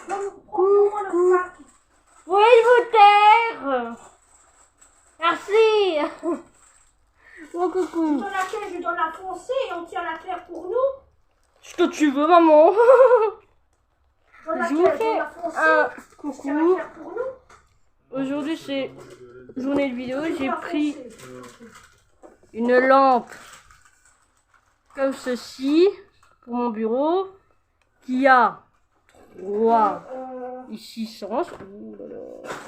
Coucou. Pouvez vous taire? Merci. Bon coucou. Je lui donne la foncée et on tient la claire pour nous. Ce que tu veux, maman. Je Je vous fais un coucou. Aujourd'hui c'est journée de vidéo. J'ai pris une lampe comme ceci pour mon bureau qui a 3 ici sens.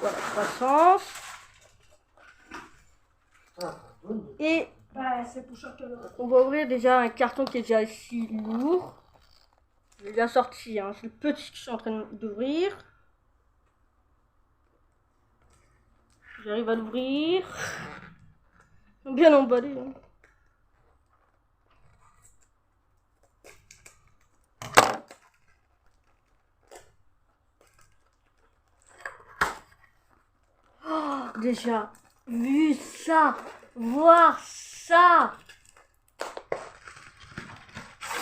Voilà, 3 sens. Et on va ouvrir déjà un carton qui est déjà ici lourd. Je l'ai déjà sorti, hein. C'est le petit que je suis en train d'ouvrir. J'arrive à l'ouvrir. Bien emballé. Hein. Oh, déjà, vu ça, voir ça.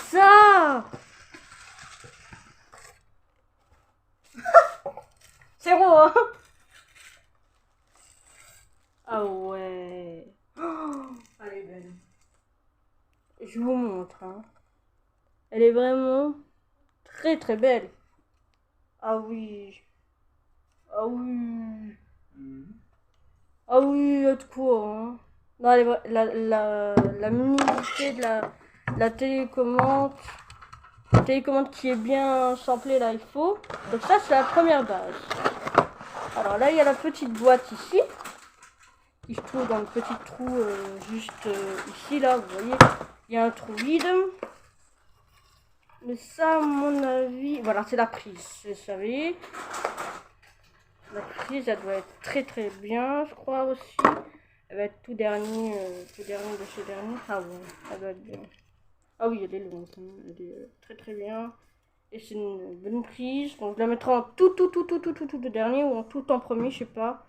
Ça. C'est gros, hein. Ah ouais. Oh, elle est belle. Je vous montre. Hein. Elle est vraiment très très belle. Ah oui. Ah oui. Ah oui, il y a de quoi. Hein. Non, la minimité de la télécommande. La télécommande qui est bien samplée là, il faut. Donc ça, c'est la première base. Alors là, il y a la petite boîte ici. Qui se trouve dans le petit trou juste ici, là, vous voyez. Il y a un trou vide. Mais ça, à mon avis... Voilà, c'est la prise, vous savez. La prise, elle doit être très très bien, je crois aussi. Elle va être tout dernier de chez dernier. Ah ouais, elle doit être bien. Ah oui, elle est longue, hein. Elle est très très bien. Et c'est une bonne prise. Donc je la mettrai en tout dernier ou en tout en premier, je sais pas.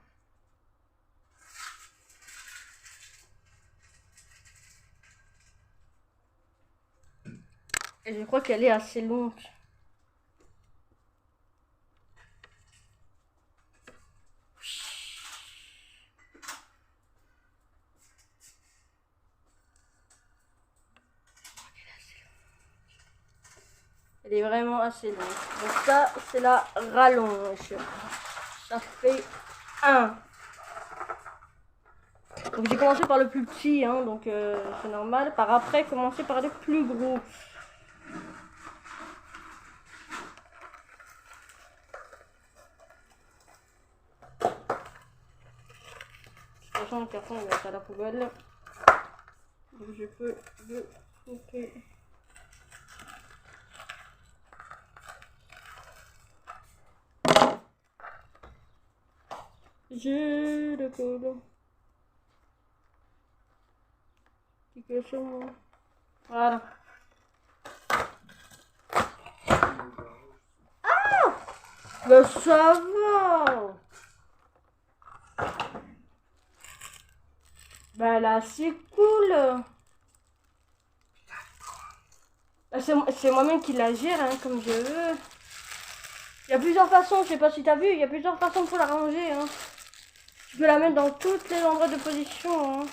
Et je crois qu'elle est assez longue. Elle est vraiment assez longue. Donc ça, c'est la rallonge. Ça fait 1. Donc j'ai commencé par le plus petit, hein, donc c'est normal. Par après, commencer par les plus gros. De toute façon, le carton il va être à la poubelle. Donc je peux le couper. J'ai le code. Qui colle sur moi. Voilà. Ah! Ben ça va! Ben là, c'est cool! Ben, c'est moi-même qui la gère, hein, comme je veux. Il y a plusieurs façons, je sais pas si t'as vu, il y a plusieurs façons pour la ranger, hein. Tu peux la mettre dans tous les endroits de position, hein.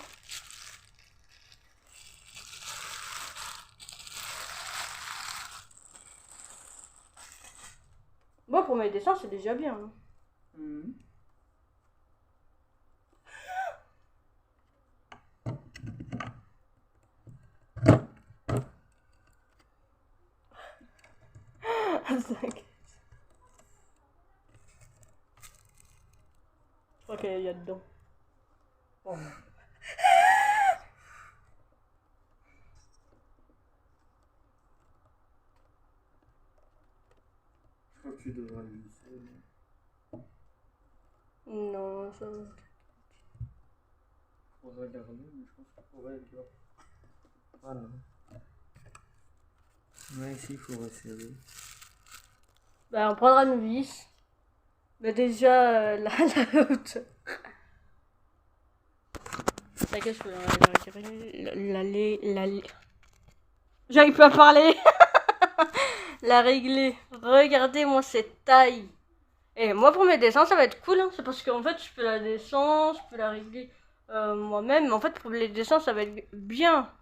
Moi, pour mes dessins, c'est déjà bien. Hein. Je crois qu'il y a dedans. Oh. Je crois que tu devrais le laisser. Non, ça va. Faudrait garder, mais je pense qu'il faudrait le garder. Voilà. Ouais, ici, il faut resserrer. Bah, on prendra une vis. Mais déjà, la hauteur. La qu'est-ce que j'arrive pas à parler. la régler. Regardez-moi cette taille. Et moi, pour mes dessins, ça va être cool. Hein. C'est parce qu'en fait, je peux la descendre, je peux la régler moi-même. Mais en fait, pour les dessins, ça va être bien.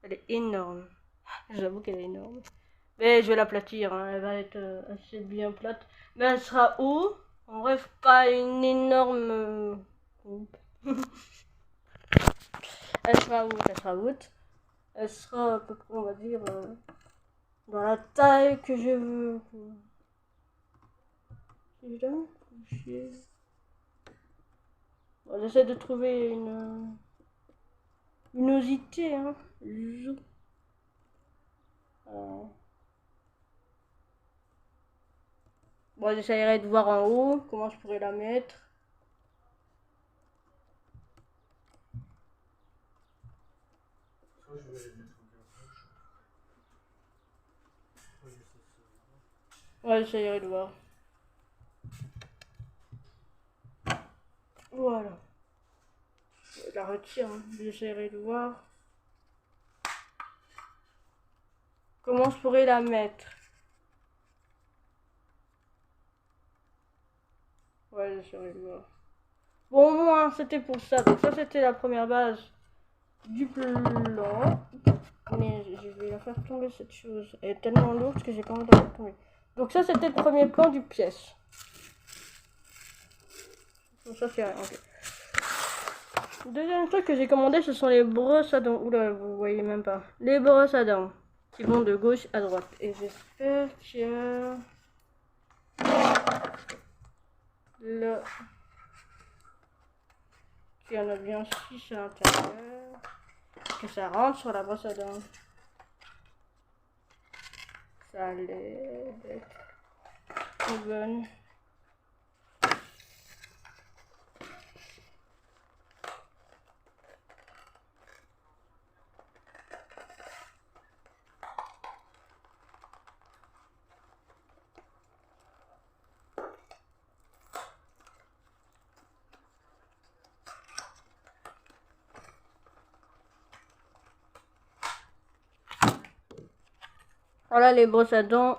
Elle est énorme. J'avoue qu'elle est énorme. Mais je vais l'aplatir. Hein. Elle va être assez bien plate. Mais elle sera haut. En bref, pas une énorme... elle sera haute, elle sera haute. Elle sera à peu près, on va dire, dans la taille que je veux. Bon, j'essaie de trouver une osité, hein. Bon, j'essaierai de voir en haut comment je pourrais la mettre. Ouais, j'essaierai de voir. Voilà. Je la retire, hein. J'essaierai de voir comment je pourrais la mettre. Ouais, j'essaierai de voir. Bon, au moins, c'était pour ça. Donc ça, c'était la première base du plan. Mais je vais la faire tomber, cette chose. Elle est tellement lourde que j'ai pas envie de la faire tomber. Donc ça, c'était le premier plan du pièce. Donc ça, c'est rien. Okay. Deuxième truc que j'ai commandé, ce sont les brosses à dents. Oula, vous voyez même pas. Les brosses à dents qui vont de gauche à droite. Et j'espère qu'il y a... là... qu'il y en a bien 6 à l'intérieur. Que ça rentre sur la brosse à dents. Ça a l'air d'être bonne. Voilà les brosses à dents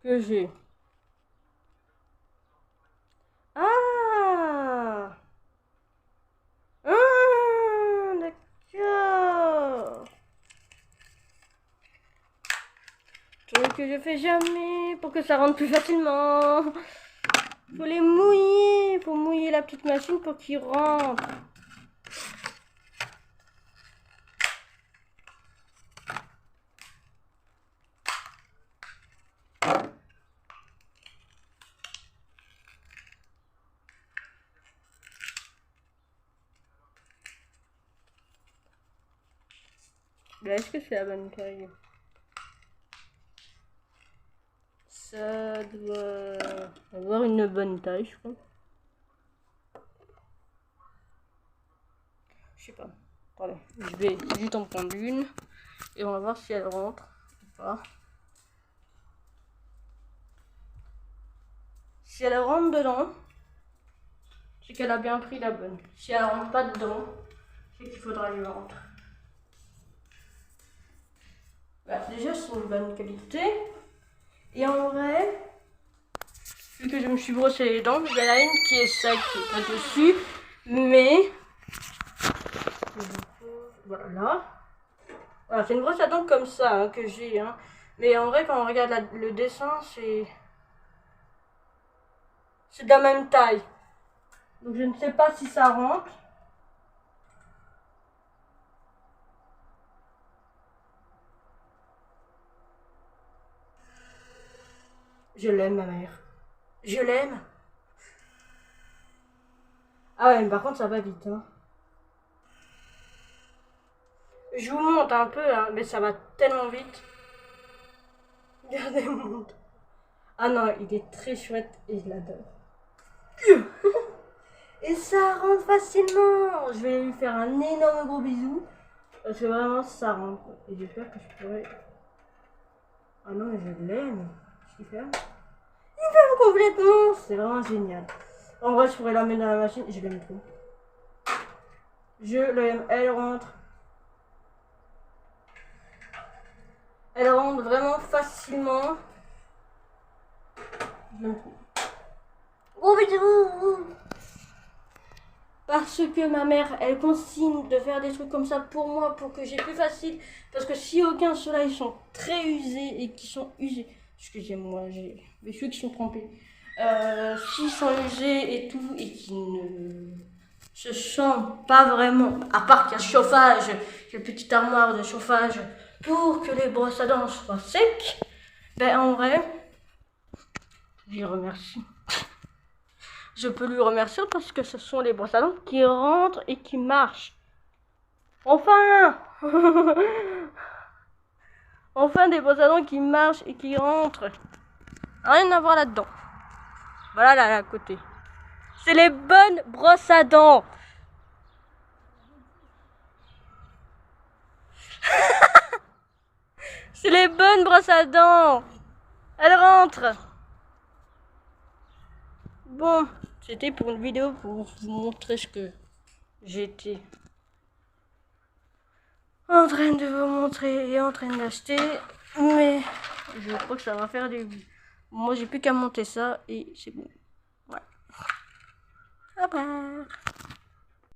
que j'ai. Ah, d'accord. Truc que je fais jamais pour que ça rentre plus facilement. Faut les mouiller. Faut mouiller la petite machine pour qu'il rentre. Là, est-ce que c'est la bonne taille? Ça doit avoir une bonne taille, je crois. Je sais pas. Attendez, je vais juste en prendre une et on va voir si elle rentre ou pas. Si elle rentre dedans, c'est qu'elle a bien pris la bonne. Si elle rentre pas dedans, c'est qu'il faudra lui rendre. Bah, déjà, c'est une bonne qualité. Et en vrai, vu que je me suis brossé les dents, il y en a une qui est sec, qui est pas dessus. Mais, voilà. Voilà, c'est une brosse à dents comme ça hein, que j'ai. Hein. Mais en vrai, quand on regarde le dessin, c'est de la même taille. Donc je ne sais pas si ça rentre. Je l'aime, ma mère. Je l'aime. Ah ouais, mais par contre, ça va vite. Hein. Je vous montre un peu, hein, mais ça va tellement vite. Regardez mon dos. Ah non, il est très chouette et je l'adore. Et ça rentre facilement. Je vais lui faire un énorme gros bisou. Parce que vraiment, ça rentre. Et j'espère que je pourrais... Ah non, mais je l'aime. Qu'est-ce qu'il fait? Il ferme complètement. C'est vraiment génial. En vrai, je pourrais la mettre dans la machine. Je l'aime trop. Je l'aime. Elle rentre. Elle rentre vraiment facilement. Parce que ma mère, elle consigne de faire des trucs comme ça pour moi, pour que j'ai plus facile. Parce que si aucun ceux-là, ils sont très usés et qui sont usés. Excusez-moi, j'ai les cheveux qui sont trempés. S'ils sont usés et tout, et qui ne se sentent pas vraiment, à part qu'il y a chauffage, il y a une petite armoire de chauffage pour que les brosses à dents soient secs, ben en vrai, je les remercie. Je peux lui remercier parce que ce sont les brosses à dents qui rentrent et qui marchent. Enfin enfin des brosses à dents qui marchent et qui rentrent. Rien à voir là-dedans. Voilà là à côté. C'est les bonnes brosses à dents. C'est les bonnes brosses à dents. Elles rentrent. Bon, c'était pour une vidéo pour vous montrer ce que j'étais en train de vous montrer et en train d'acheter. Mais je crois que ça va faire des vues. Moi, j'ai plus qu'à monter ça et c'est bon. Ouais. Au revoir.